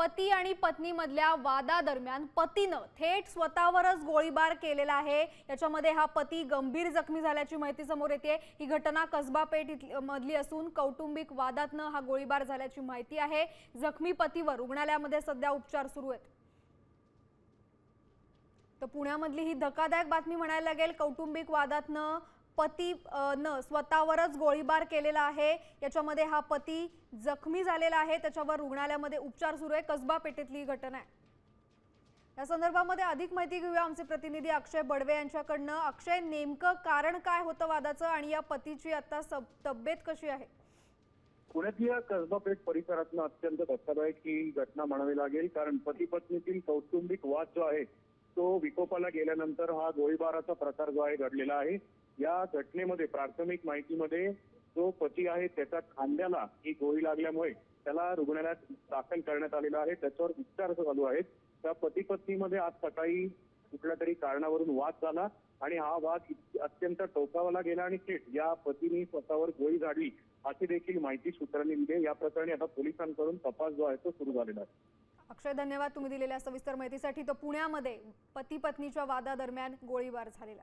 पती आणि पत्नीमधल्या वादादरम्यान पतीनं थेट स्वतःवरच गोळीबार केलेला आहे। याच्यामध्ये हा पती गंभीर जखमी झाल्याची माहिती समोर येते। ही घटना कसबा पेठ मधली असून कौटुंबिक वादातनं हा गोळीबार झाल्याची माहिती आहे। जखमी पतीवर रुग्णालयामध्ये सध्या उपचार सुरू आहेत। तर पुण्यामधली ही धक्कादायक बातमी म्हणायला लागेल। कौटुंबिक वादातनं पती न स्वतःवरच गोळीबार केलेला आहे। याच्यामध्ये हा पती जखमी झालेला आहे, त्याच्यावर रुग्णालयामध्ये उपचार सुरू आहे। कसबा पेठेतली ही घटना आहे। या संदर्भामध्ये अधिक माहिती घेऊया आमचे प्रतिनिधी अक्षय बडवे यांच्याकडनं। अक्षय, नेमकं कारण काय होतं वादाचं आणि या पतीची आता तब्येत कशी आहे? पुण्यातल्या कसबा पेठ परिसरातनं अत्यंत धक्कादायक ही घटना म्हणावी लागेल, कारण पती पत्नीतील कौटुंबिक वाद जो आहे तो विकोपाला गेल्यानंतर हा गोळीबाराचा प्रकार जो आहे घडलेला आहे। या घटनेमध्ये प्राथमिक माहितीमध्ये जो पती आहे त्याच्या खांद्याला ही गोळी लागल्यामुळे त्याला रुग्णालयात दाखल करण्यात आलेला आहे। त्याच्यावर उपचार चालू आहेत। त्या पती पत्नीमध्ये आज सकाळी कुठल्या तरी कारणावरून वाद झाला आणि हा वाद अत्यंत टोकावला गेला आणि थेट या पतीने स्वतःवर गोळी झाडली अशी देखील माहिती सूत्रांनी दिली। या प्रकरणी आता पोलिसांकडून तपास जो आहे तो सुरू झालेला आहे। अक्षय, धन्यवाद तुम्ही दिलेल्या सविस्तर माहितीसाठी। तर पुण्यामध्ये पती पत्नीच्या वादादरम्यान गोळीबार झालेला।